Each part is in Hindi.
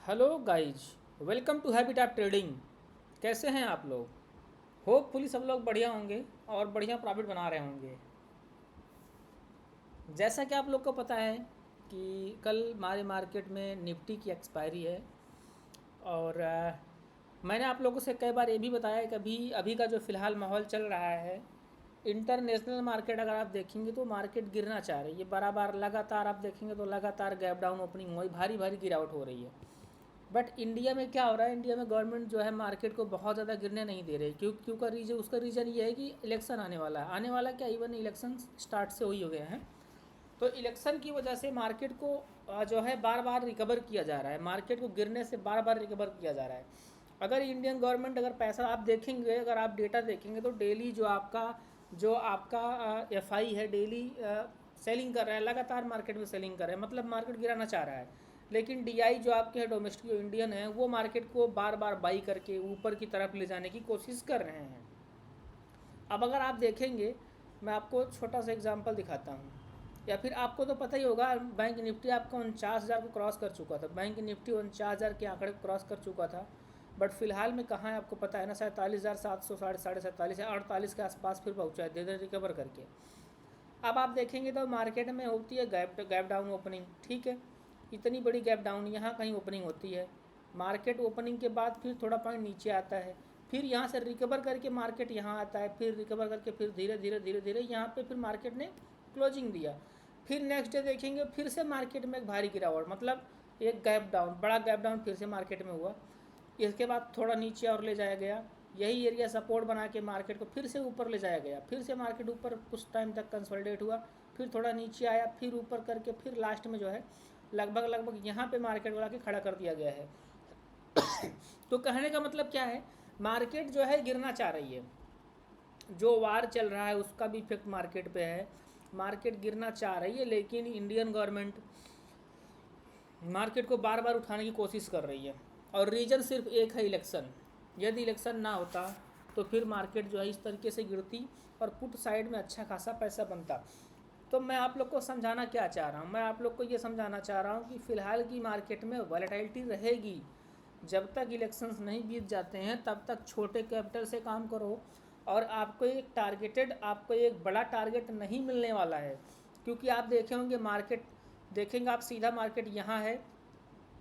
Hello guys, welcome to Habitat Trading. कैसे हैं आप लोग? होपफुली सब लोग बढ़िया होंगे और बढ़िया प्रॉफिट बना रहे होंगे। जैसा कि आप लोग को पता है कि कल हमारे मार्केट में निफ्टी की एक्सपायरी है। और मैंने आप लोगों से कई बार ये भी बताया कि अभी अभी का जो फ़िलहाल माहौल चल रहा है, इंटरनेशनल मार्केट अगर आप देखेंगे तो मार्केट गिरना चाह रही है। बार लगातार आप देखेंगे तो लगातार गैप डाउन ओपनिंग हुई, भारी भारी गिरावट हो रही है। बट इंडिया में क्या हो रहा है, इंडिया में गवर्नमेंट जो है मार्केट को बहुत ज़्यादा गिरने नहीं दे रही। क्यों का रीजन, उसका रीज़न ये है कि इलेक्शन आने वाला है। आने वाला क्या, इवन इलेक्शन स्टार्ट से हो गए हैं। तो इलेक्शन की वजह से मार्केट को जो है बार बार रिकवर किया जा रहा है। मार्केट को गिरने से बार बार रिकवर किया जा रहा है। अगर इंडियन गवर्नमेंट अगर पैसा आप देखेंगे, अगर आप डेटा देखेंगे तो डेली जो आपका एफ आई है, डेली सेलिंग कर रहा है, लगातार मार्केट में सेलिंग कर रहा है, मतलब मार्केट गिराना चाह रहा है। लेकिन डी आई जो आपके डोमेस्टिक जो इंडियन है, वो मार्केट को बार बार बाई करके ऊपर की तरफ ले जाने की कोशिश कर रहे हैं। अब अगर आप देखेंगे, मैं आपको छोटा सा एग्जांपल दिखाता हूँ। या फिर आपको तो पता ही होगा, बैंक निफ्टी आपका 49,000 को क्रॉस कर चुका था। बैंक निफ्टी 49,000 के आंकड़े को क्रॉस कर चुका था। बट फिलहाल में कहाँ है आपको पता है ना, 47,700, साढ़े 47 या 48 के आसपास फिर पहुँचा है, धीरे रिकवर करके। अब आप देखेंगे तो मार्केट में होती है गैप गैप डाउन ओपनिंग, ठीक है। इतनी बड़ी गैप डाउन यहाँ कहीं ओपनिंग होती है। मार्केट ओपनिंग के बाद फिर थोड़ा पॉइंट नीचे आता है, फिर यहाँ से रिकवर करके मार्केट यहाँ आता है, फिर रिकवर करके फिर धीरे धीरे धीरे धीरे यहाँ पे फिर मार्केट ने क्लोजिंग दिया। फिर नेक्स्ट डे देखेंगे फिर से मार्केट में एक भारी गिरावट, मतलब एक गैप डाउन, बड़ा गैप डाउन फिर से मार्केट में हुआ। इसके बाद थोड़ा नीचे और ले जाया गया, यही एरिया सपोर्ट बना के मार्केट को फिर से ऊपर ले जाया गया। फिर से मार्केट ऊपर कुछ टाइम तक कंसोलिडेट हुआ, फिर थोड़ा नीचे आया, फिर ऊपर करके फिर लास्ट में जो है लगभग यहाँ पे मार्केट वाला के खड़ा कर दिया गया है। तो कहने का मतलब क्या है, मार्केट जो है गिरना चाह रही है। जो वार चल रहा है उसका भी इफेक्ट मार्केट पे है। मार्केट गिरना चाह रही है, लेकिन इंडियन गवर्नमेंट मार्केट को बार बार उठाने की कोशिश कर रही है। और रीज़न सिर्फ एक है, इलेक्शन। यदि इलेक्शन ना होता तो फिर मार्केट जो है इस तरीके से गिरती और पुट साइड में अच्छा खासा पैसा बनता। तो मैं आप लोग को समझाना क्या चाह रहा हूँ, मैं आप लोग को ये समझाना चाह रहा हूँ कि फ़िलहाल की मार्केट में वॉलेटिलिटी रहेगी। जब तक इलेक्शंस नहीं बीत जाते हैं तब तक छोटे कैपिटल से काम करो। और आपको एक बड़ा टारगेट नहीं मिलने वाला है। क्योंकि आप देखे होंगे मार्केट, देखेंगे आप सीधा मार्केट यहाँ है,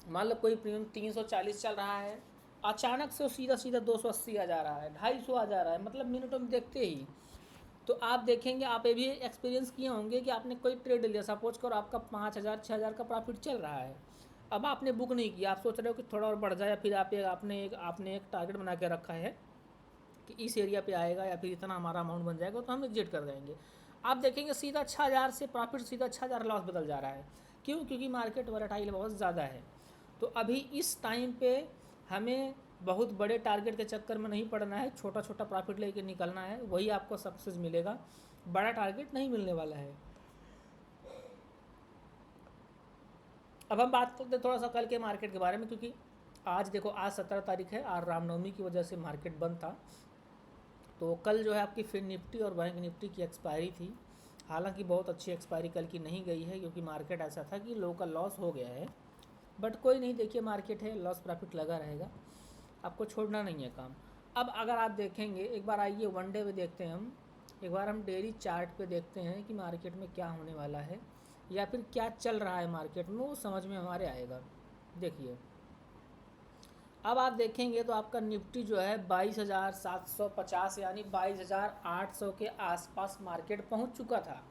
मान लो कोई प्रीमियम 340 चल रहा है, अचानक से वो सीधा सीधा 280 आ जा रहा है, 250 आ जा रहा है, मतलब मिनटों में देखते ही। तो आप देखेंगे, आप ये भी एक्सपीरियंस किए होंगे कि आपने कोई ट्रेड लिया, सपोज करो आपका 5,000 6,000 का प्रॉफिट चल रहा है। अब आपने बुक नहीं किया, आप सोच रहे हो कि थोड़ा और बढ़ जाए, फिर आपने एक टारगेट बना के रखा है कि इस एरिया पे आएगा या फिर इतना हमारा अमाउंट बन जाएगा तो हम एग्जिट कर देंगे। आप देखेंगे सीधा 6,000 से प्रॉफिट सीधा 6,000 लॉस बदल जा रहा है। क्यों? क्योंकि मार्केट वोलेटाइल बहुत ज़्यादा है। तो अभी इस टाइम पे हमें बहुत बड़े टारगेट के चक्कर में नहीं पड़ना है, छोटा छोटा प्रॉफिट लेके निकलना है, वही आपको सक्सेस मिलेगा। बड़ा टारगेट नहीं मिलने वाला है। अब हम बात करते हैं थोड़ा सा कल के मार्केट के बारे में, क्योंकि आज देखो, आज 17 तारीख है और रामनवमी की वजह से मार्केट बंद था। तो कल जो है आपकी फिर निफ्टी और बैंक निफ्टी की एक्सपायरी थी। हालांकि बहुत अच्छी एक्सपायरी कल की नहीं गई है, क्योंकि मार्केट ऐसा था कि लोगों का लॉस हो गया है। बट कोई नहीं, देखिए मार्केट है, लॉस प्रॉफिट लगा रहेगा, आपको छोड़ना नहीं है काम। अब अगर आप देखेंगे, एक बार आइए वन डे पे देखते हैं हम, एक बार हम डेली चार्ट पे देखते हैं कि मार्केट में क्या होने वाला है या फिर क्या चल रहा है मार्केट में, वो समझ में हमारे आएगा। देखिए, अब आप देखेंगे तो आपका निफ्टी जो है 22,750 यानी 22,800 के आसपास मार्केट पहुंच चुका था।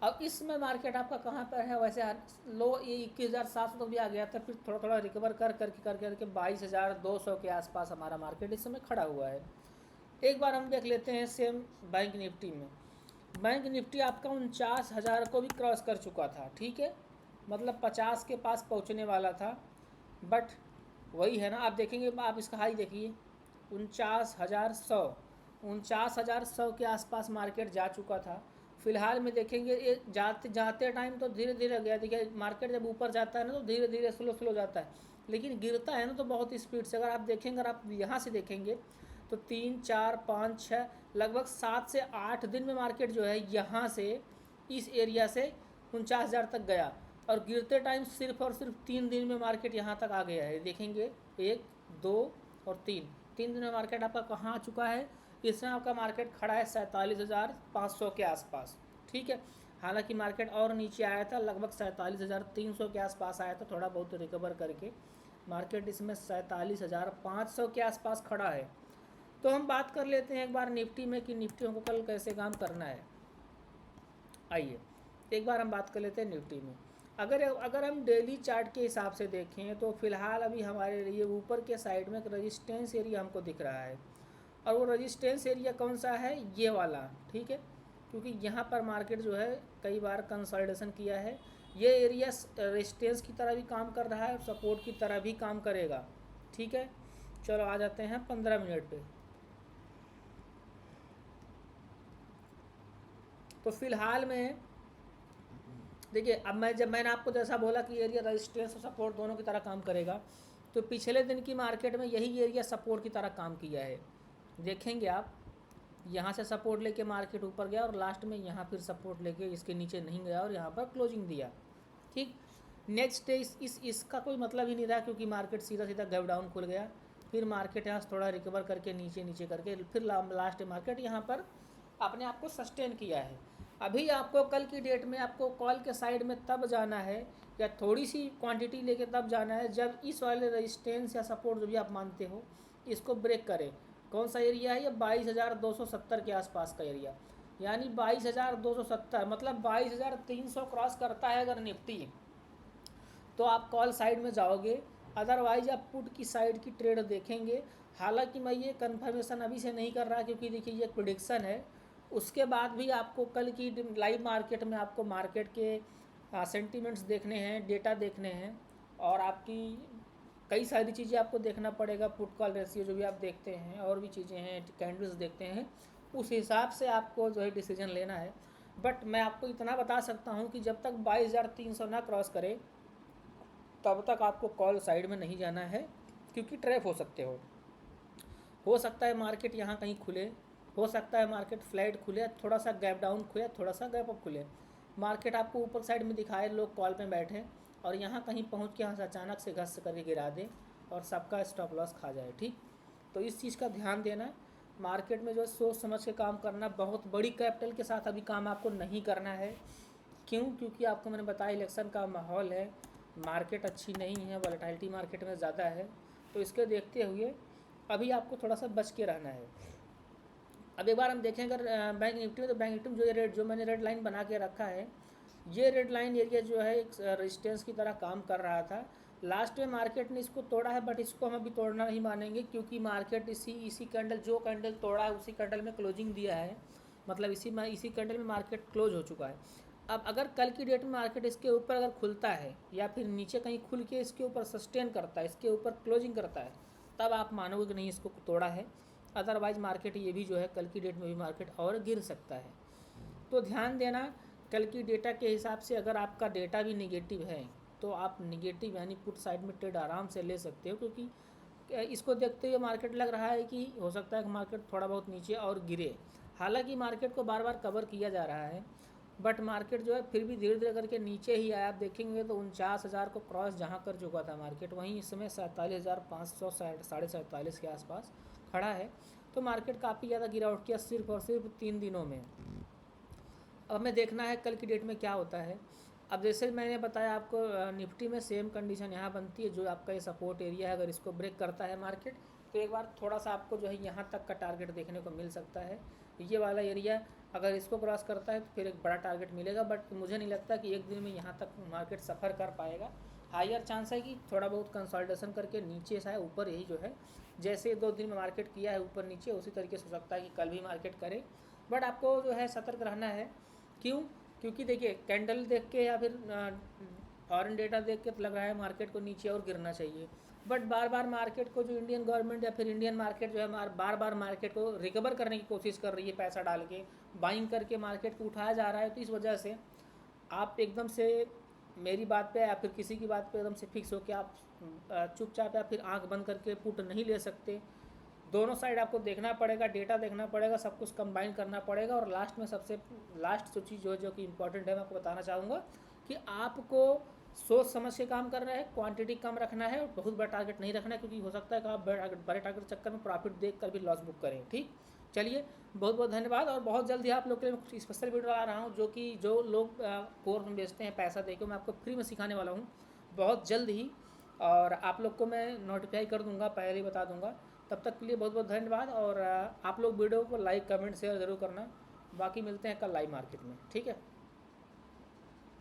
अब इसमें मार्केट आपका कहाँ पर है, वैसे लो ये 21,700 तक भी आ गया था, फिर थोड़ा थोड़ा रिकवर कर करके 22,200 के आसपास हमारा मार्केट इस समय खड़ा हुआ है। एक बार हम देख लेते हैं सेम बैंक निफ्टी में। बैंक निफ्टी आपका 49,000 को भी क्रॉस कर चुका था, ठीक है, मतलब 50 के पास पहुंचने वाला था। बट वही है ना, आप देखेंगे, आप इसका हाई देखिए, 49,100, 49,100 के आसपास मार्केट जा चुका था। फिलहाल में देखेंगे ये जाते जाते टाइम तो धीरे धीरे गया। देखिए मार्केट जब ऊपर जाता है ना तो धीरे धीरे स्लो स्लो जाता है, लेकिन गिरता है ना तो बहुत स्पीड से। अगर आप देखेंगे, अगर आप यहाँ से देखेंगे तो 3 4 5 6 लगभग 7 से 8 दिन में मार्केट जो है यहाँ से इस एरिया से 49,000 तक गया। और गिरते टाइम सिर्फ और सिर्फ 3 दिन में मार्केट यहाँ तक आ गया है। देखेंगे 1, 2 और 3 दिन में मार्केट आपका कहाँ आ चुका है। इसमें आपका मार्केट खड़ा है 47,500 के आसपास, ठीक है। हालांकि मार्केट और नीचे आया था, लगभग 47,300 के आसपास आया था, थोड़ा बहुत रिकवर करके मार्केट इसमें 47,500 के आसपास खड़ा है। तो हम बात कर लेते हैं एक बार निफ्टी में कि निफ्टी को कल कैसे काम करना है। आइए एक बार हम बात कर लेते हैं निफ्टी में। अगर हम डेली चार्ट के हिसाब से देखें तो फिलहाल अभी हमारे लिए ऊपर के साइड में एक रेजिस्टेंस एरिया हमको दिख रहा है, और वो रेजिस्टेंस एरिया कौन सा है, ये वाला, ठीक है। क्योंकि यहाँ पर मार्केट जो है कई बार कंसोलिडेशन किया है, ये एरिया रेजिस्टेंस की तरह भी काम कर रहा है और सपोर्ट की तरह भी काम करेगा, ठीक है। चलो आ जाते हैं 15 मिनट पे। तो फिलहाल में देखिए, अब मैंने आपको जैसा बोला कि एरिया रेजिस्टेंस और सपोर्ट दोनों की तरह काम करेगा, तो पिछले दिन की मार्केट में यही एरिया सपोर्ट की तरह काम किया है। देखेंगे आप, यहाँ से सपोर्ट लेके मार्केट ऊपर गया और लास्ट में यहाँ फिर सपोर्ट लेके इसके नीचे नहीं गया और यहाँ पर क्लोजिंग दिया, ठीक। नेक्स्ट डे इसका कोई मतलब ही नहीं रहा, क्योंकि मार्केट सीधा सीधा गैप डाउन खुल गया। फिर मार्केट यहाँ से थोड़ा रिकवर करके नीचे करके फिर लास्ट मार्केट यहाँ पर अपने आप को सस्टेन किया है। अभी आपको कल की डेट में आपको कॉल के साइड में तब जाना है, या थोड़ी सी क्वांटिटी लेके तब जाना है, जब इस वाले रेजिस्टेंस या सपोर्ट जो भी आप मानते हो इसको ब्रेक करे। कौन सा एरिया है ये, 22,270 के आसपास का एरिया, यानी 22,270 मतलब 22,300 क्रॉस करता है अगर निफ्टी, तो आप कॉल साइड में जाओगे। अदरवाइज आप पुट की साइड की ट्रेड देखेंगे। हालांकि मैं ये कंफर्मेशन अभी से नहीं कर रहा, क्योंकि देखिए ये प्रेडिक्शन है। उसके बाद भी आपको कल की लाइव मार्केट में आपको मार्केट के सेंटीमेंट्स देखने हैं, डेटा देखने हैं, और आपकी कई सारी चीज़ें आपको देखना पड़ेगा। पुट कॉल रेशियो जो भी आप देखते हैं, और भी चीज़ें हैं, कैंडल्स देखते हैं, उस हिसाब से आपको जो है डिसीजन लेना है। बट मैं आपको इतना बता सकता हूँ कि जब तक 22,300 ना क्रॉस करे तब तक आपको कॉल साइड में नहीं जाना है, क्योंकि ट्रैप हो सकते हो सकता है मार्केट यहाँ कहीं खुले, हो सकता है मार्केट फ्लैट खुले, थोड़ा सा गैप डाउन खुले, थोड़ा सा गैप अप खुले, मार्केट आपको ऊपर साइड में दिखाए, लोग कॉल पे बैठे और यहाँ कहीं पहुँच के यहाँ से अचानक से घस करके गिरा दे और सबका स्टॉप लॉस खा जाए, ठीक। तो इस चीज़ का ध्यान देना। मार्केट में जो सोच समझ के काम करना, बहुत बड़ी कैपिटल के साथ अभी काम आपको नहीं करना है। क्यों? क्योंकि आपको मैंने बताया इलेक्शन का माहौल है, मार्केट अच्छी नहीं है, वॉलेटिलिटी मार्केट में ज़्यादा है, तो इसके देखते हुए अभी आपको थोड़ा सा बच के रहना है। अब एक बार हम देखें अगर बैंक निफ्टी में, तो बैंक निफ्टी में जो मैंने रेड लाइन बना के रखा है, ये रेड लाइन एरिया जो है एक रेजिस्टेंस की तरह काम कर रहा था। लास्ट में मार्केट ने इसको तोड़ा है, बट इसको हम अभी तोड़ना नहीं मानेंगे, क्योंकि मार्केट इसी कैंडल, जो कैंडल तोड़ा है उसी कैंडल में क्लोजिंग दिया है, मतलब इसी कैंडल में मार्केट क्लोज हो चुका है। अब अगर कल की डेट में मार्केट इसके ऊपर अगर खुलता है, या फिर नीचे कहीं खुल के इसके ऊपर सस्टेन करता है, इसके ऊपर क्लोजिंग करता है, तब आप मानोगे कि नहीं इसको तोड़ा है। अदरवाइज मार्केट ये भी जो है कल की डेट में भी मार्केट और गिर सकता है। तो ध्यान देना, कल की डेटा के हिसाब से अगर आपका डेटा भी निगेटिव है तो आप निगेटिव यानी पुट साइड में ट्रेड आराम से ले सकते हो, क्योंकि इसको देखते हुए मार्केट लग रहा है कि हो सकता है कि मार्केट थोड़ा बहुत नीचे और गिरे। हालांकि मार्केट को बार बार कवर किया जा रहा है, बट मार्केट जो है फिर भी धीरे धीरे करके नीचे ही आया। आप देखेंगे तो 49,000 को क्रॉस जहाँ कर चुका था मार्केट, वहीं इस समय 47,500 47,500 के आसपास खड़ा है। तो मार्केट काफ़ी ज़्यादा गिरावट किया सिर्फ और सिर्फ 3 दिनों में। अब हमें देखना है कल की डेट में क्या होता है। अब जैसे मैंने बताया आपको, निफ्टी में सेम कंडीशन यहाँ बनती है, जो आपका ये सपोर्ट एरिया है, अगर इसको ब्रेक करता है मार्केट तो एक बार थोड़ा सा आपको जो है यहाँ तक का टारगेट देखने को मिल सकता है। ये वाला एरिया अगर इसको क्रॉस करता है तो फिर एक बड़ा टारगेट मिलेगा, बट मुझे नहीं लगता कि एक दिन में यहाँ तक मार्केट सफ़र कर पाएगा। हायर चांस है कि थोड़ा बहुत कंसोलिडेशन करके नीचे से ऊपर, यही जो है जैसे 2 दिन में मार्केट किया है ऊपर नीचे, उसी तरीके से हो सकता है कि कल भी मार्केट करे। बट आपको जो है सतर्क रहना है। क्यों? क्योंकि देखिए कैंडल देख के या फिर फॉरेन डेटा देख के तो लग रहा है मार्केट को नीचे और गिरना चाहिए, बट बार बार मार्केट को जो इंडियन गवर्नमेंट या फिर इंडियन मार्केट जो है बार बार मार्केट को रिकवर करने की कोशिश कर रही है, पैसा डाल के बाइंग करके मार्केट को उठाया जा रहा है। तो इस वजह से आप एकदम से मेरी बात पे या फिर किसी की बात पे एकदम से फिक्स हो के आप चुपचाप या फिर आंख बंद करके पुट नहीं ले सकते। दोनों साइड आपको देखना पड़ेगा, डेटा देखना पड़ेगा, सब कुछ कंबाइन करना पड़ेगा। और लास्ट में सबसे लास्ट जो चीज़ जो कि इम्पोर्टेंट है, मैं आपको बताना चाहूँगा कि आपको सोच समझ के काम करना है, क्वांटिटी कम रखना है और बहुत बड़ा टारगेट नहीं रखना है, क्योंकि हो सकता है कि आप बड़े टारगेट के चक्कर में प्रॉफिट देख कर भी लॉस बुक करें। ठीक, चलिए बहुत बहुत धन्यवाद। और बहुत जल्द ही आप लोग के लिए कुछ स्पेशल वीडियो ला रहा हूँ, जो कि जो लोग कोर्स में बेचते हैं पैसा देकर, मैं आपको फ्री में सिखाने वाला हूँ बहुत जल्द ही। और आप लोग को मैं नोटिफाई कर दूंगा, पहले ही बता दूंगा। तब तक के लिए बहुत बहुत धन्यवाद। और आप लोग वीडियो को लाइक कमेंट शेयर ज़रूर करना। बाकी मिलते हैं कल लाइव मार्केट में। ठीक है।